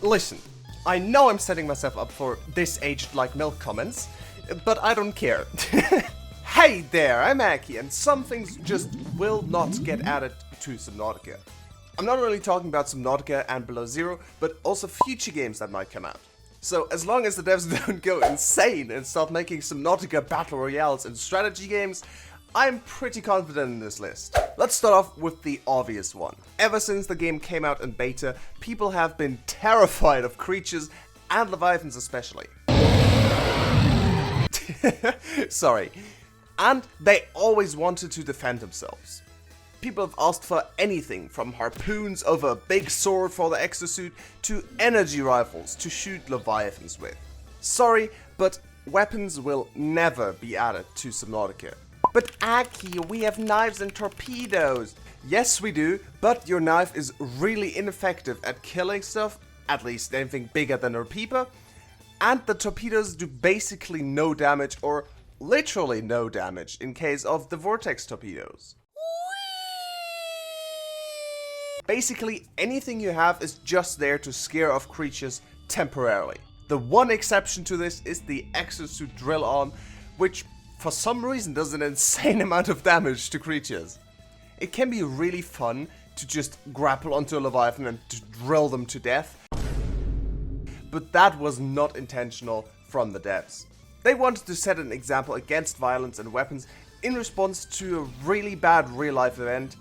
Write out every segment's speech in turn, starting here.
Listen, I know I'm setting myself up for this aged like milk comments, but I don't care. Hey there, I'm Aki, and some things just will not get added to Subnautica. I'm not only talking about Subnautica and Below Zero, but also future games that might come out. So as long as the devs don't go insane and start making Subnautica battle royales and strategy games, I'm pretty confident in this list. Let's start off with the obvious one. Ever since the game came out in beta, people have been terrified of creatures, and leviathans especially. Sorry. And they always wanted to defend themselves. People have asked for anything from harpoons over a big sword for the exosuit to energy rifles to shoot leviathans with. Sorry, but weapons will never be added to Subnautica. But Aki, we have knives and torpedoes. Yes, we do, but your knife is really ineffective at killing stuff, at least anything bigger than a reaper, and the torpedoes do basically no damage, or literally no damage in case of the vortex torpedoes. Basically, anything you have is just there to scare off creatures temporarily. The one exception to this is the exosuit drill arm, which for some reason does an insane amount of damage to creatures. It can be really fun to just grapple onto a leviathan and to drill them to death, but that was not intentional from the devs. They wanted to set an example against violence and weapons in response to a really bad real-life event,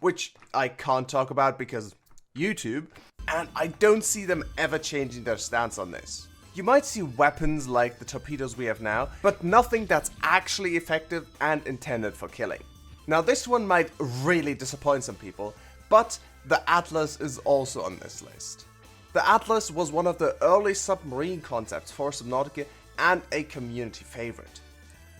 which I can't talk about because YouTube, and I don't see them ever changing their stance on this. You might see weapons like the torpedoes we have now, but nothing that's actually effective and intended for killing. Now this one might really disappoint some people, but the Atlas is also on this list. The Atlas was one of the early submarine concepts for Subnautica and a community favorite.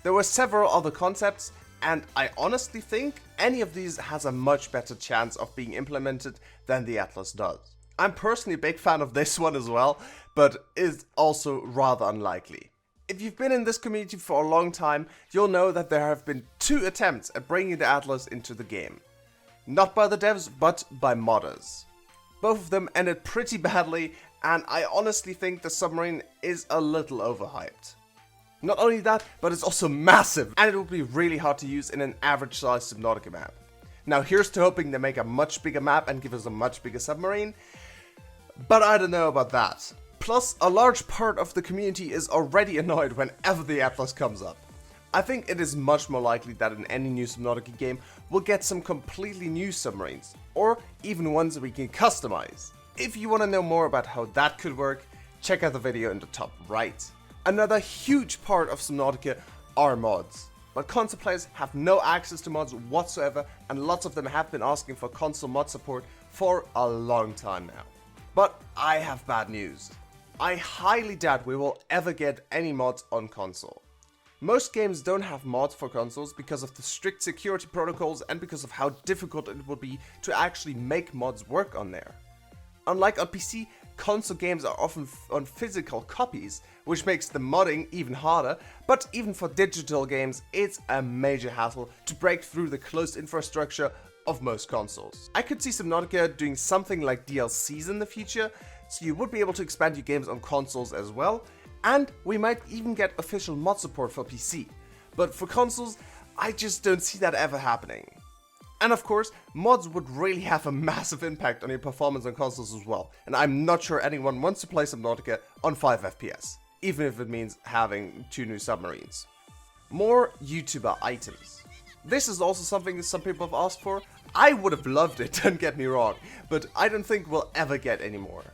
There were several other concepts, and I honestly think any of these has a much better chance of being implemented than the Atlas does. I'm personally a big fan of this one as well, but is also rather unlikely. If you've been in this community for a long time, you'll know that there have been 2 attempts at bringing the Atlas into the game. Not by the devs, but by modders. Both of them ended pretty badly, and I honestly think the submarine is a little overhyped. Not only that, but it's also massive, and it will be really hard to use in an average-sized Subnautica map. Now here's to hoping they make a much bigger map and give us a much bigger submarine, but I don't know about that. Plus, a large part of the community is already annoyed whenever the Atlas comes up. I think it is much more likely that in any new Subnautica game we'll get some completely new submarines, or even ones we can customize. If you want to know more about how that could work, check out the video in the top right. Another huge part of Subnautica are mods, but console players have no access to mods whatsoever, and lots of them have been asking for console mod support for a long time now. But I have bad news. I highly doubt we will ever get any mods on console. Most games don't have mods for consoles because of the strict security protocols and because of how difficult it would be to actually make mods work on there. Unlike on PC, console games are often on physical copies, which makes the modding even harder, but even for digital games, it's a major hassle to break through the closed infrastructure of most consoles. I could see Subnautica doing something like DLCs in the future, so you would be able to expand your games on consoles as well, and we might even get official mod support for PC. But for consoles, I just don't see that ever happening. And of course, mods would really have a massive impact on your performance on consoles as well, and I'm not sure anyone wants to play Subnautica on 5 FPS, even if it means having 2 new submarines. More YouTuber items. This is also something that some people have asked for. I would have loved it, don't get me wrong, but I don't think we'll ever get any more.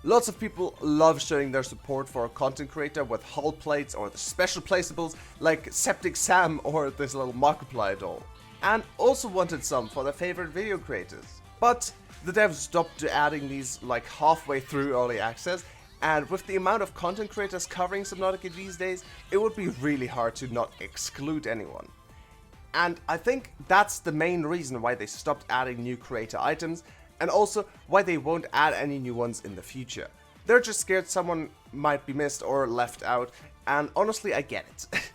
Lots of people love showing their support for a content creator with hull plates or the special placeables like Septic Sam or this little Markiplier doll. And also wanted some for their favorite video creators. But the devs stopped adding these like halfway through early access, and with the amount of content creators covering Subnautica these days, it would be really hard to not exclude anyone. And I think that's the main reason why they stopped adding new creator items, and also why they won't add any new ones in the future. They're just scared someone might be missed or left out, and honestly I get it.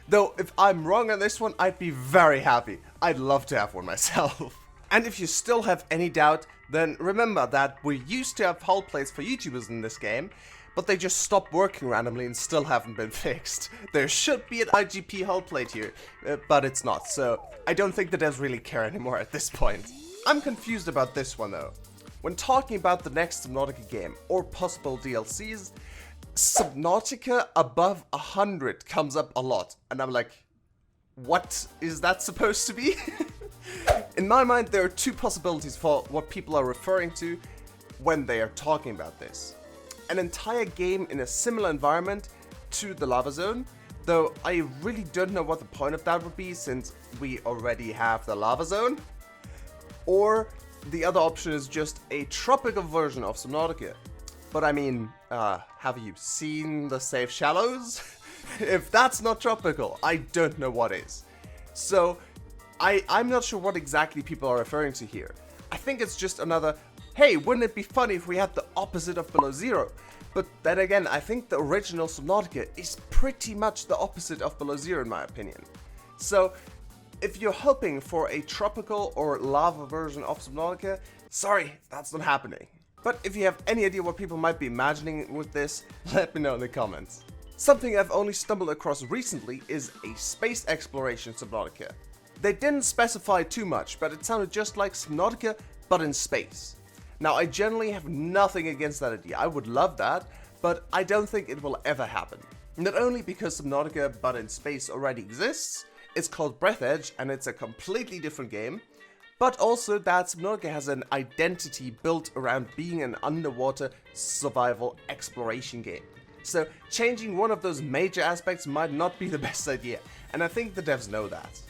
Though if I'm wrong on this one, I'd be very happy. I'd love to have one myself. And if you still have any doubt, then remember that we used to have hull plates for YouTubers in this game, but they just stopped working randomly and still haven't been fixed. There should be an IGP hull plate here, but it's not, so I don't think the devs really care anymore at this point. I'm confused about this one though. When talking about the next Subnautica game, or possible DLCs, Subnautica above 100 comes up a lot, and I'm like, what is that supposed to be? In my mind, there are two possibilities for what people are referring to when they are talking about this. An entire game in a similar environment to the lava zone, though I really don't know what the point of that would be since we already have the lava zone. Or the other option is just a tropical version of Subnautica. But I mean, have you seen the safe shallows? If that's not tropical, I don't know what is. So, I'm not sure what exactly people are referring to here. I think it's just another, hey, wouldn't it be funny if we had the opposite of Below Zero? But then again, I think the original Subnautica is pretty much the opposite of Below Zero in my opinion. So, if you're hoping for a tropical or lava version of Subnautica, sorry, that's not happening. But if you have any idea what people might be imagining with this, let me know in the comments. Something I've only stumbled across recently is a space exploration Subnautica. They didn't specify too much, but it sounded just like Subnautica, but in space. Now, I generally have nothing against that idea. I would love that, but I don't think it will ever happen. Not only because Subnautica, but in space already exists, it's called Breath Edge, and it's a completely different game, but also that Subnautica has an identity built around being an underwater survival exploration game. So changing one of those major aspects might not be the best idea, and I think the devs know that.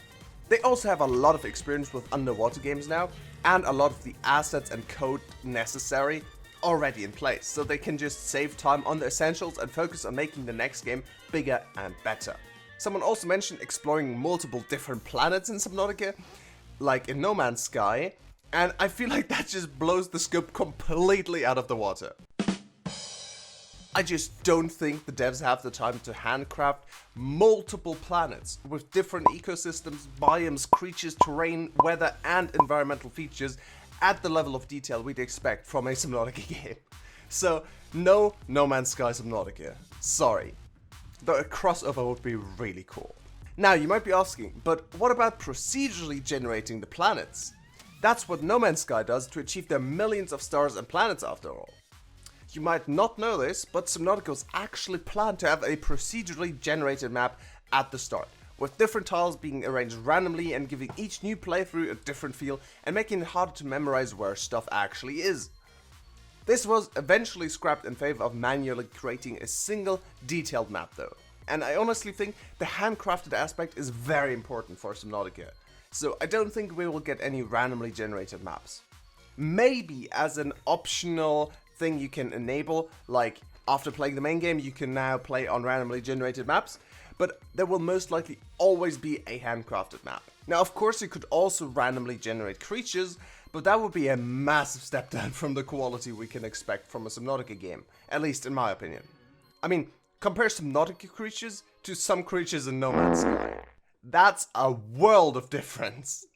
They also have a lot of experience with underwater games now, and a lot of the assets and code necessary already in place, so they can just save time on the essentials and focus on making the next game bigger and better. Someone also mentioned exploring multiple different planets in Subnautica, like in No Man's Sky, and I feel like that just blows the scope completely out of the water. I just don't think the devs have the time to handcraft multiple planets with different ecosystems, biomes, creatures, terrain, weather, and environmental features at the level of detail we'd expect from a Subnautica game. So, no No Man's Sky Subnautica. Sorry. Though a crossover would be really cool. Now, you might be asking, but what about procedurally generating the planets? That's what No Man's Sky does to achieve their millions of stars and planets after all. You might not know this, but Subnautica was actually planned to have a procedurally generated map at the start, with different tiles being arranged randomly and giving each new playthrough a different feel and making it harder to memorize where stuff actually is. This was eventually scrapped in favor of manually creating a single detailed map though, and I honestly think the handcrafted aspect is very important for Subnautica, so I don't think we will get any randomly generated maps. Maybe as an optional thing you can enable, like after playing the main game you can now play on randomly generated maps, but there will most likely always be a handcrafted map. Now of course you could also randomly generate creatures, but that would be a massive step down from the quality we can expect from a Subnautica game, at least in my opinion. I mean, compare Subnautica creatures to some creatures in No Man's Sky. That's a world of difference.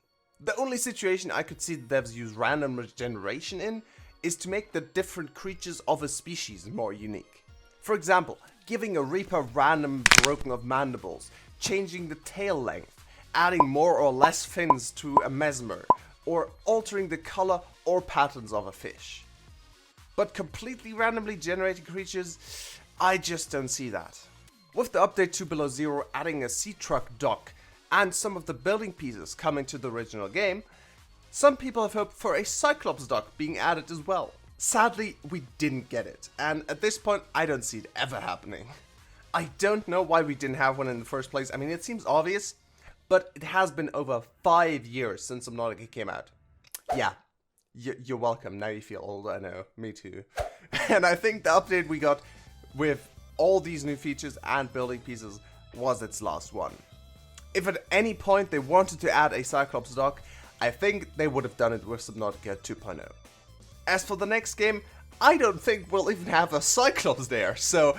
The only situation I could see the devs use random regeneration in is to make the different creatures of a species more unique. For example, giving a Reaper random broken of mandibles, changing the tail length, adding more or less fins to a mesmer, or altering the color or patterns of a fish. But completely randomly generated creatures, I just don't see that. With the update to Below Zero adding a sea truck dock and some of the building pieces coming to the original game, some people have hoped for a Cyclops dock being added as well. Sadly, we didn't get it, and at this point I don't see it ever happening. I don't know why we didn't have one in the first place. I mean, it seems obvious, but it has been over 5 years since Subnautica came out. Yeah, you're welcome. Now you feel old, I know. Me too. And I think the update we got with all these new features and building pieces was its last one. If at any point they wanted to add a Cyclops dock, I think they would have done it with Subnautica 2.0. As for the next game, I don't think we'll even have a Cyclops there. So,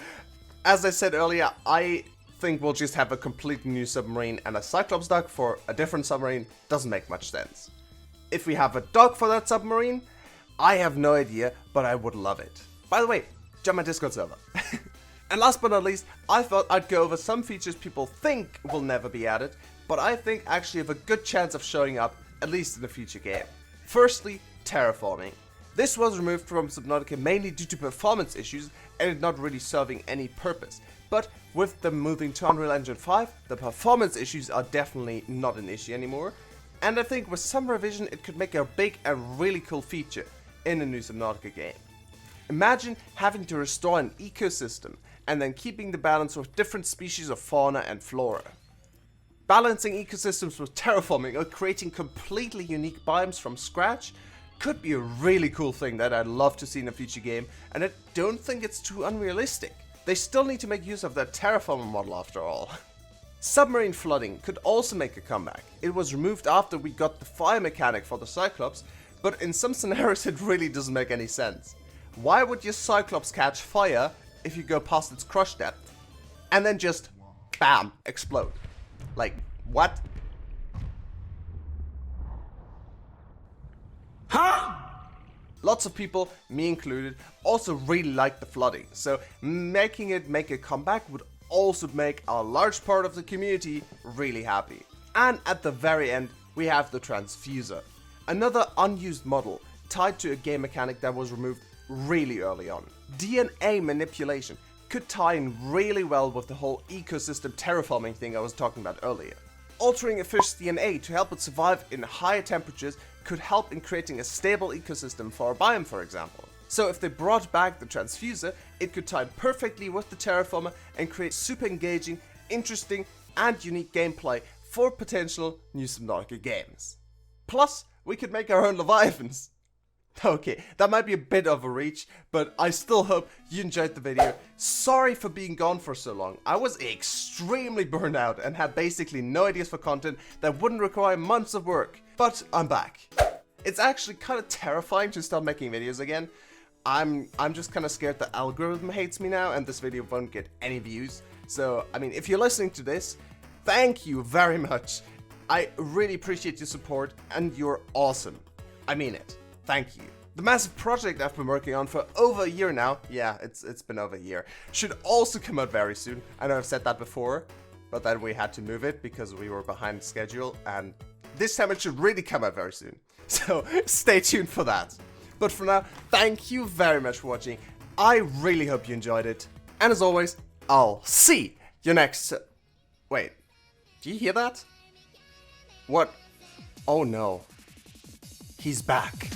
as I said earlier, I think we'll just have a completely new submarine, and a Cyclops dock for a different submarine doesn't make much sense. If we have a dock for that submarine, I have no idea, but I would love it. By the way, join my Discord server. And last but not least, I thought I'd go over some features people think will never be added, but I think actually have a good chance of showing up, at least in a future game. Firstly, terraforming. This was removed from Subnautica mainly due to performance issues and it not really serving any purpose. But with them moving to Unreal Engine 5, the performance issues are definitely not an issue anymore. And I think with some revision it could make a big and really cool feature in a new Subnautica game. Imagine having to restore an ecosystem and then keeping the balance with different species of fauna and flora. Balancing ecosystems with terraforming or creating completely unique biomes from scratch could be a really cool thing that I'd love to see in a future game, and I don't think it's too unrealistic. They still need to make use of that terraformer model after all. Submarine flooding could also make a comeback. It was removed after we got the fire mechanic for the Cyclops, but in some scenarios it really doesn't make any sense. Why would your Cyclops catch fire if you go past its crush depth? And then just, bam, explode. Like, what? Huh? Lots of people, me included, also really like the flooding, so making it make a comeback would also make a large part of the community really happy. And at the very end, we have the transfuser, another unused model tied to a game mechanic that was removed really early on. DNA manipulation could tie in really well with the whole ecosystem terraforming thing I was talking about earlier. Altering a fish's DNA to help it survive in higher temperatures could help in creating a stable ecosystem for a biome, for example. So if they brought back the transfuser, it could tie perfectly with the terraformer and create super engaging, interesting and unique gameplay for potential new Subnautica games. Plus, we could make our own Leviathans. Okay, that might be a bit of a reach, but I still hope you enjoyed the video. Sorry for being gone for so long. I was extremely burned out and had basically no ideas for content that wouldn't require months of work. But I'm back. It's actually kind of terrifying to start making videos again. I'm just kind of scared the algorithm hates me now and this video won't get any views. So, I mean, if you're listening to this, thank you very much. I really appreciate your support and you're awesome. I mean it. Thank you. The massive project I've been working on for over a year now, yeah, it's been over a year, should also come out very soon. I know I've said that before, but then we had to move it because we were behind schedule, and this time it should really come out very soon. So stay tuned for that. But for now, thank you very much for watching. I really hope you enjoyed it. And as always, I'll see you next... Wait, do you hear that? What? Oh no. He's back.